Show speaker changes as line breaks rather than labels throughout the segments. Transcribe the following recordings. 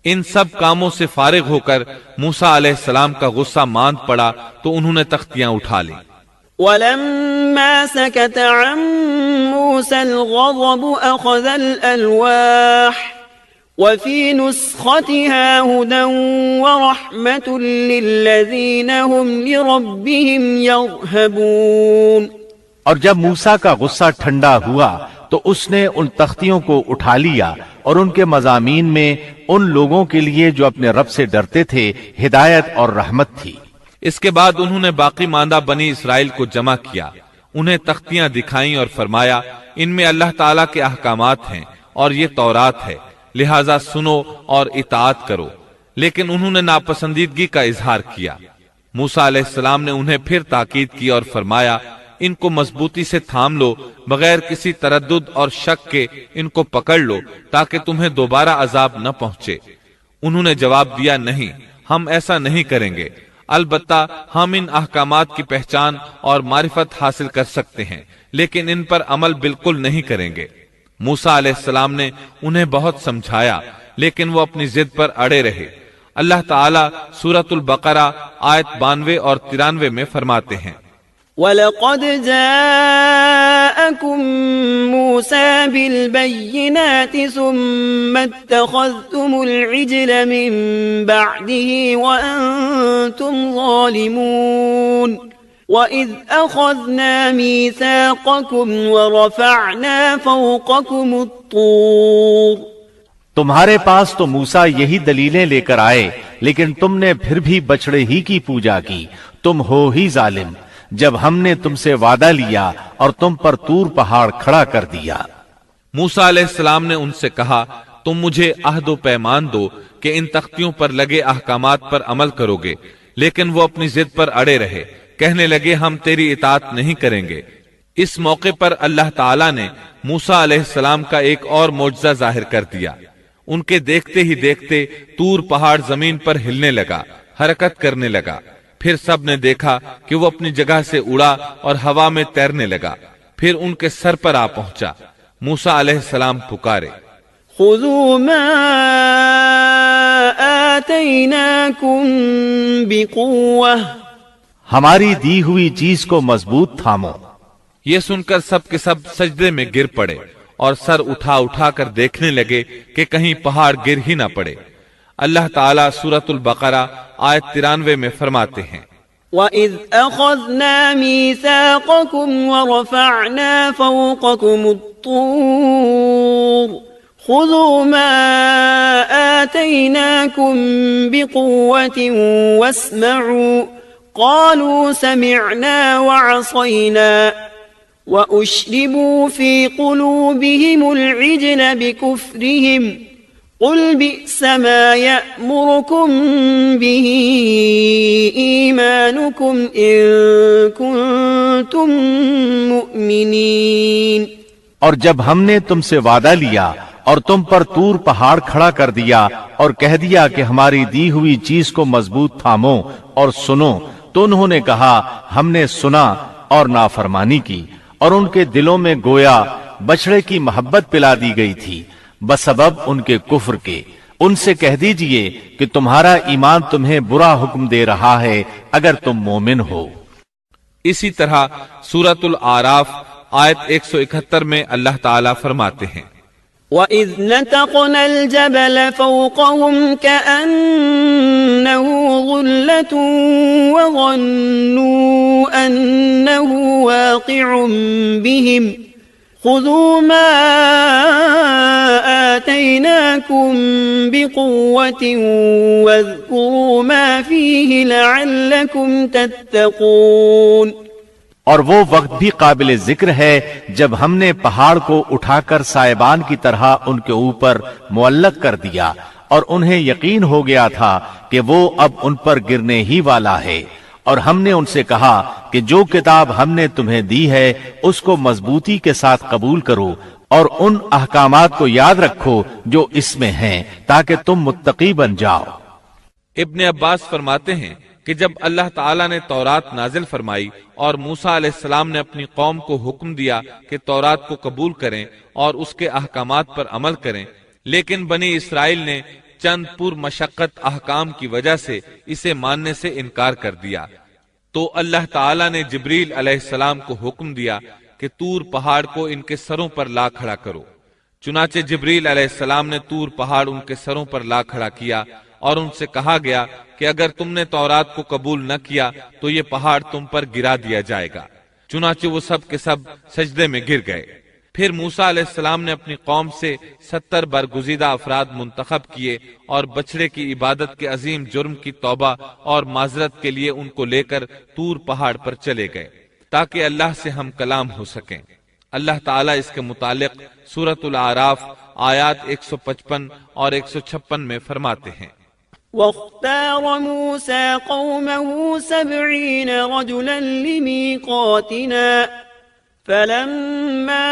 ان سب کاموں سے فارغ ہو کر موسیٰ علیہ السلام کا غصہ ماند پڑا تو انہوں نے تختیاں اٹھا لیں۔
ولما سكت عن موسى الغضب أخذ الألواح وفي نسختها هدى ورحمة للذين هم لربهم يرهبون۔
اور جب موسیٰ کا غصہ ٹھنڈا ہوا تو اس نے ان تختیوں کو اٹھا لیا اور ان کے مضامین میں ان لوگوں کے لیے جو اپنے رب سے ڈرتے تھے ہدایت اور رحمت تھی۔
اس کے بعد انہوں نے باقی ماندہ بنی اسرائیل کو جمع کیا، انہیں تختیاں دکھائیں اور فرمایا ان میں اللہ تعالیٰ کے احکامات ہیں اور یہ تورات ہے، لہٰذا سنو اور اطاعت کرو۔ لیکن انہوں نے ناپسندیدگی کا اظہار کیا۔ موسیٰ علیہ السلام نے انہیں پھر تاکید کی اور فرمایا ان کو مضبوطی سے تھام لو، بغیر کسی تردد اور شک کے ان کو پکڑ لو تاکہ تمہیں دوبارہ عذاب نہ پہنچے۔ انہوں نے جواب دیا نہیں، ہم ایسا نہیں کریں گے، البتہ ہم ان احکامات کی پہچان اور معرفت حاصل کر سکتے ہیں، لیکن ان پر عمل بالکل نہیں کریں گے۔ موسیٰ علیہ السلام نے انہیں بہت سمجھایا لیکن وہ اپنی ضد پر اڑے رہے۔ اللہ تعالیٰ سورۃ البقرہ آیت 92 اور 93 میں فرماتے ہیں
وَلَقَدْ جَاءَكُم مُوسَى بِالْبَيِّنَاتِ ثُمَّ اتَّخَذْتُمُ الْعِجْلَ مِن بَعْدِهِ وَأَنْتُمْ ظَالِمُونَ وَإِذْ أَخَذْنَا مِيثَاقَكُمْ وَرَفَعْنَا فَوْقَكُمُ الطُّورَ۔
تمہارے پاس تو موسیٰ یہی دلیلیں لے کر آئے، لیکن تم نے پھر بھی بچڑے ہی کی پوجا کی، تم ہو ہی ظالم، جب ہم نے تم سے وعدہ لیا اور تم پر طور پہاڑ کھڑا کر دیا۔
موسیٰ علیہ السلام نے ان سے کہا تم مجھے عہد و پیمان دو کہ ان تختیوں پر لگے احکامات پر عمل کرو گے، لیکن وہ اپنی ضد پر اڑے رہے، کہنے لگے ہم تیری اطاعت نہیں کریں گے۔ اس موقع پر اللہ تعالیٰ نے موسیٰ علیہ السلام کا ایک اور معجزہ ظاہر کر دیا۔ ان کے دیکھتے ہی دیکھتے طور پہاڑ زمین پر ہلنے لگا، حرکت کرنے لگا۔ پھر سب نے دیکھا کہ وہ اپنی جگہ سے اڑا اور ہوا میں تیرنے لگا، پھر ان کے سر پر آ پہنچا۔ موسیٰ علیہ السلام پکارے
خذوا ما آتیناکم بقوة،
ہماری دی ہوئی چیز کو مضبوط تھامو۔
یہ سن کر سب کے سب سجدے میں گر پڑے اور سر اٹھا اٹھا کر دیکھنے لگے کہ کہیں پہاڑ گر ہی نہ پڑے۔ اللہ تعالیٰ سورۃ البقرہ آیت 93 میں فرماتے ہیں
وَإِذْ أَخَذْنَا مِيثَاقَكُمْ وَرَفَعْنَا فَوْقَكُمُ الطُّورَ خُذُوا مَا آتَيْنَاكُمْ بِقُوَّةٍ وَاسْمَعُوا قَالُوا سَمِعْنَا وَعَصَيْنَا وَأُشْرِبُوا فِي قُلُوبِهِمُ الْعِجْلَ بِكُفْرِهِمْ قُلْ بِئْسَ مَا يَأْمُرُكُمْ بِهِ إِيمَانُكُمْ إِن كُنتُم مُؤْمِنِينَ۔
اور جب ہم نے تم سے وعدہ لیا اور تم پر طور پہاڑ کھڑا کر دیا اور کہہ دیا کہ ہماری دی ہوئی چیز کو مضبوط تھامو اور سنو، تو انہوں نے کہا ہم نے سنا اور نافرمانی کی، اور ان کے دلوں میں گویا بچڑے کی محبت پلا دی گئی تھی بسبب ان کے کفر کے۔ ان سے کہہ دیجئے کہ تمہارا ایمان تمہیں برا حکم دے رہا ہے اگر تم مومن ہو۔
اسی طرح سورۃ الاعراف آیت 171 میں اللہ تعالیٰ فرماتے ہیں
وَإِذْ نَتَقْنَا الْجَبَلَ فَوْقَهُمْ كَأَنَّهُ ظُلَّةٌ وَظَنُّوا أَنَّهُ وَاقِعٌ بِهِمْ خُذُوا مَا آتَيْنَاكُمْ بِقُوَّةٍ وَاذْكُرُوا مَا فِيهِ لَعَلَّكُمْ تَتَّقُونَ۔
اور وہ وقت بھی قابل ذکر ہے جب ہم نے پہاڑ کو اٹھا کر سائبان کی طرح ان کے اوپر معلق کر دیا، اور انہیں یقین ہو گیا تھا کہ وہ اب ان پر گرنے ہی والا ہے۔ اور ہم نے ان سے کہا کہ جو کتاب ہم نے تمہیں دی ہے اس کو مضبوطی کے ساتھ قبول کرو اور ان احکامات کو یاد رکھو جو اس میں ہیں تاکہ تم متقی بن جاؤ۔
ابن عباس فرماتے ہیں کہ جب اللہ تعالیٰ نے تورات نازل فرمائی اور موسیٰ علیہ السلام نے اپنی قوم کو حکم دیا کہ تورات کو قبول کریں اور اس کے احکامات پر عمل کریں، لیکن بنی اسرائیل نے چند پر مشقت احکام کی وجہ سے اسے ماننے سے انکار کر دیا، تو اللہ تعالیٰ نے جبریل علیہ السلام کو حکم دیا کہ طور پہاڑ کو ان کے سروں پر لا کھڑا کرو۔ چنانچہ جبریل علیہ السلام نے طور پہاڑ ان کے سروں پر لا کھڑا کیا، اور ان سے کہا گیا کہ اگر تم نے تورات کو قبول نہ کیا تو یہ پہاڑ تم پر گرا دیا جائے گا۔ چنانچہ وہ سب کے سب سجدے میں گر گئے۔ پھر موسیٰ علیہ السلام نے اپنی قوم سے 70 برگزیدہ افراد منتخب کیے اور بچڑے کی عبادت کے عظیم جرم کی توبہ اور معذرت کے لیے ان کو لے کر طور پہاڑ پر چلے گئے تاکہ اللہ سے ہم کلام ہو سکیں۔ اللہ تعالیٰ اس کے متعلق سورۃ الاعراف آیات 155 اور 156 میں فرماتے ہیں،
واختار موسى قومه 70 رجلا لميقاتنا فلما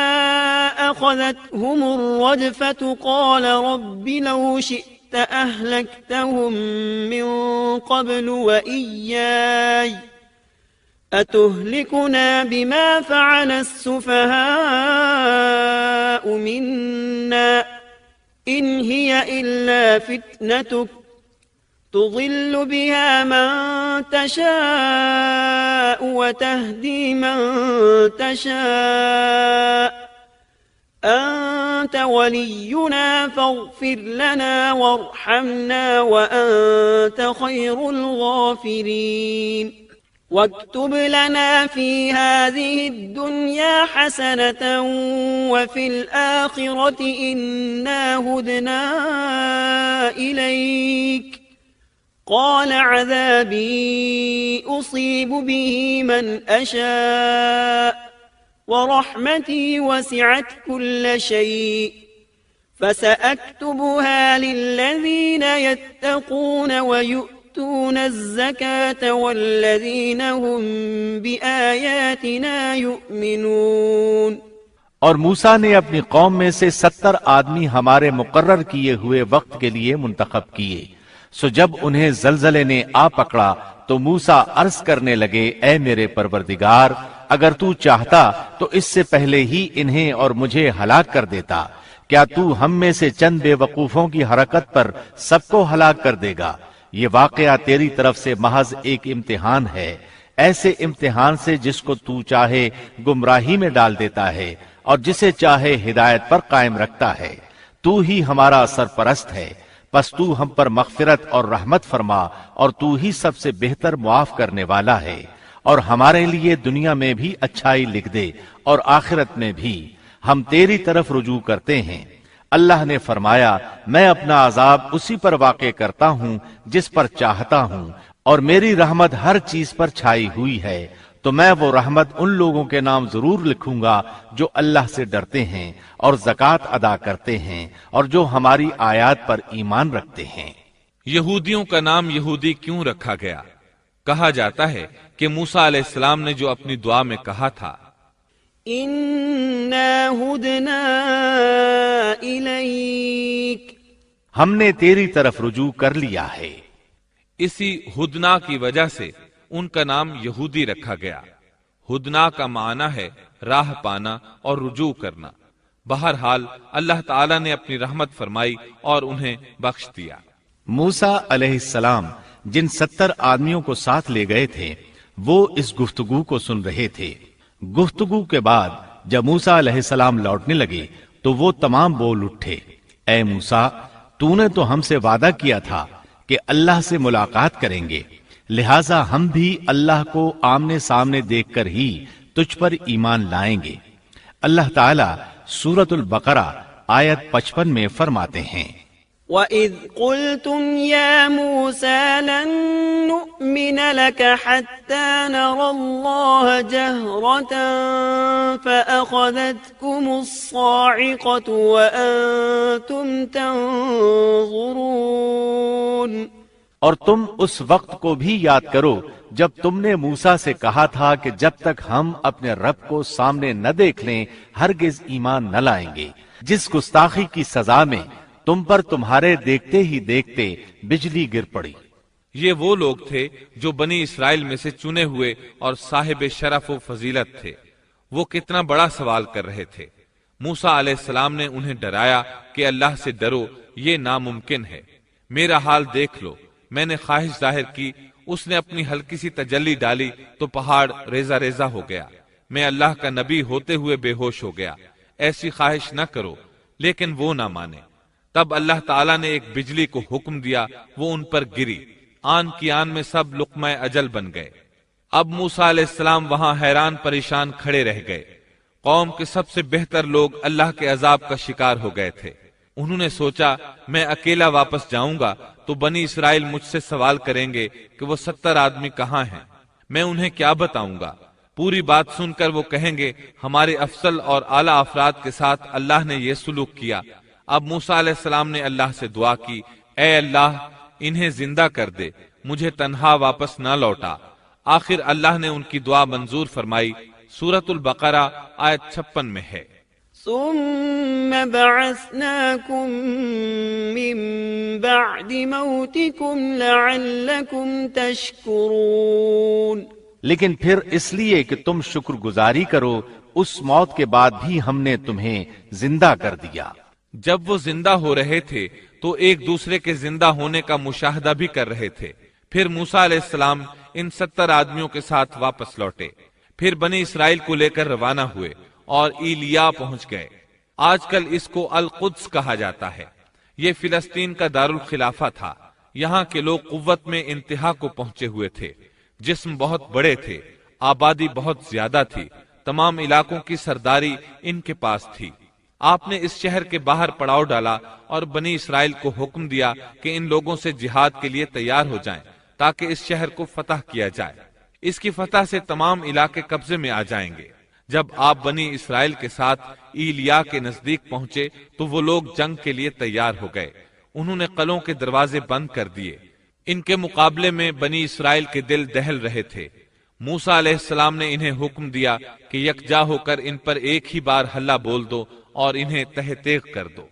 أخذتهم الرجفة قال رب لو شئت أهلكتهم من قبل وإياي أتهلكنا بما فعل السفهاء منا إن هي إلا فتنتك تضل بها من تشاء وتهدي من تشاء أنت ولينا فاغفر لنا وارحمنا وأنت خير الغافرين واكتب لنا في هذه الدنيا حسنة وفي الآخرة إنا هدنا إليك قال عذابي أصيب به من أشاء ورحمتي وسعت كل شيء فسأكتبها للذين يتقون ويؤتون الزكاة والذين هم بآياتنا يؤمنون۔
اور موسیٰ نے اپنی قوم میں سے 70 آدمی ہمارے مقرر کیے ہوئے وقت کے لیے منتخب کیے۔ سو جب انہیں زلزلے نے آ پکڑا تو موسیٰ عرض کرنے لگے، اے میرے پروردگار، اگر تو چاہتا تو اس سے پہلے ہی انہیں اور مجھے ہلاک کر دیتا۔ کیا تو ہم میں سے چند بے وقوفوں کی حرکت پر سب کو ہلاک کر دے گا؟ یہ واقعہ تیری طرف سے محض ایک امتحان ہے، ایسے امتحان سے جس کو تو چاہے گمراہی میں ڈال دیتا ہے اور جسے چاہے ہدایت پر قائم رکھتا ہے۔ تو ہی ہمارا سرپرست ہے، پس تو ہم پر مغفرت اور رحمت فرما، اور تو ہی سب سے بہتر معاف کرنے والا ہے، اور ہمارے لیے دنیا میں بھی اچھائی لکھ دے اور آخرت میں بھی، ہم تیری طرف رجوع کرتے ہیں۔ اللہ نے فرمایا، میں اپنا عذاب اسی پر واقع کرتا ہوں جس پر چاہتا ہوں، اور میری رحمت ہر چیز پر چھائی ہوئی ہے، تو میں وہ رحمت ان لوگوں کے نام ضرور لکھوں گا جو اللہ سے ڈرتے ہیں اور زکوٰۃ ادا کرتے ہیں اور جو ہماری آیات پر ایمان رکھتے ہیں۔
یہودیوں کا نام یہودی کیوں رکھا گیا؟ کہا جاتا ہے کہ موسیٰ علیہ السلام نے جو اپنی دعا میں کہا تھا،
اِنَّا هُدْنَا إِلَيْكَ،
ہم نے تیری طرف رجوع کر لیا ہے،
اسی ہدنا کی وجہ سے ان کا نام یہودی رکھا گیا۔ ہدنا کا معنی ہے راہ پانا اور رجوع کرنا۔ بہرحال اللہ تعالیٰ نے اپنی رحمت فرمائی اور انہیں بخش دیا۔
موسیٰ علیہ السلام جن 70 آدمیوں کو ساتھ لے گئے تھے وہ اس گفتگو کو سن رہے تھے۔ گفتگو کے بعد جب موسیٰ علیہ السلام لوٹنے لگے تو وہ تمام بول اٹھے، اے موسیٰ، تو نے تو ہم سے وعدہ کیا تھا کہ اللہ سے ملاقات کریں گے، لہٰذا ہم بھی اللہ کو آمنے سامنے دیکھ کر ہی تجھ پر ایمان لائیں گے۔ اللہ تعالیٰ سورۃ البقرہ آیت 55 میں فرماتے ہیں،
وَإِذْ قُلْتُمْ يَا مُوسَى لَن نُّؤْمِنَ لَكَ حَتَّى نَرَى اللَّهَ جَهْرَةً فَأَخَذَتْكُمُ الصَّاعِقَةُ وَأَنتُمْ تَنظُرُونَ۔
اور تم اس وقت کو بھی یاد کرو جب تم نے موسیٰ سے کہا تھا کہ جب تک ہم اپنے رب کو سامنے نہ دیکھ لیں ہرگز ایمان نہ لائیں گے۔ جس گستاخی کی سزا میں تم پر تمہارے دیکھتے ہی دیکھتے بجلی گر پڑی۔
یہ وہ لوگ تھے جو بنی اسرائیل میں سے چنے ہوئے اور صاحب شرف و فضیلت تھے۔ وہ کتنا بڑا سوال کر رہے تھے۔ موسیٰ علیہ السلام نے انہیں ڈرایا کہ اللہ سے ڈرو، یہ ناممکن ہے۔ میرا حال دیکھ لو، میں نے خواہش ظاہر کی، اس نے اپنی ہلکی سی تجلی ڈالی تو پہاڑ ریزہ ریزہ ہو گیا، میں اللہ کا نبی ہوتے ہوئے بے ہوش ہو گیا، ایسی خواہش نہ کرو، لیکن وہ نہ مانے۔ تب اللہ تعالیٰ نے ایک بجلی کو حکم دیا، وہ ان پر گری، آن کی آن میں سب لقمہ اجل بن گئے۔ اب موسیٰ علیہ السلام وہاں حیران پریشان کھڑے رہ گئے۔ قوم کے سب سے بہتر لوگ اللہ کے عذاب کا شکار ہو گئے تھے۔ انہوں نے سوچا میں اکیلا واپس جاؤں گا تو بنی اسرائیل مجھ سے سوال کریں گے کہ وہ 70 آدمی کہاں ہیں، میں انہیں کیا بتاؤں گا؟ پوری بات سن کر وہ کہیں گے ہمارے افضل اور اعلیٰ افراد کے ساتھ اللہ نے یہ سلوک کیا۔ اب موسیٰ علیہ السلام نے اللہ سے دعا کی، اے اللہ انہیں زندہ کر دے، مجھے تنہا واپس نہ لوٹا۔ آخر اللہ نے ان کی دعا منظور فرمائی۔ سورۃ البقرہ آیت 56 میں ہے۔
ثم بعثناكم من بعد موتكم لعلكم تشكرون۔
لیکن پھر اس لیے کہ تم شکر گزاری کرو، اس موت کے بعد بھی ہم نے تمہیں زندہ کر دیا۔
جب وہ زندہ ہو رہے تھے تو ایک دوسرے کے زندہ ہونے کا مشاہدہ بھی کر رہے تھے۔ پھر موسیٰ علیہ السلام ان 70 آدمیوں کے ساتھ واپس لوٹے، پھر بنی اسرائیل کو لے کر روانہ ہوئے اور ایلیا پہنچ گئے۔ آج کل اس کو القدس کہا جاتا ہے۔ یہ فلسطین کا دارالخلافہ تھا۔ یہاں کے لوگ قوت میں انتہا کو پہنچے ہوئے تھے، جسم بہت بڑے تھے، آبادی بہت زیادہ تھی، تمام علاقوں کی سرداری ان کے پاس تھی۔ آپ نے اس شہر کے باہر پڑاؤ ڈالا اور بنی اسرائیل کو حکم دیا کہ ان لوگوں سے جہاد کے لیے تیار ہو جائیں تاکہ اس شہر کو فتح کیا جائے۔ اس کی فتح سے تمام علاقے قبضے میں آ جائیں گے۔ جب آپ بنی اسرائیل کے ساتھ ایلیا کے نزدیک پہنچے تو وہ لوگ جنگ کے لیے تیار ہو گئے۔ انہوں نے قلعوں کے دروازے بند کر دیے۔ ان کے مقابلے میں بنی اسرائیل کے دل دہل رہے تھے۔ موسیٰ علیہ السلام نے انہیں حکم دیا کہ یکجا ہو کر ان پر ایک ہی بار ہلہ بول دو اور انہیں تہ تیغ کر دو۔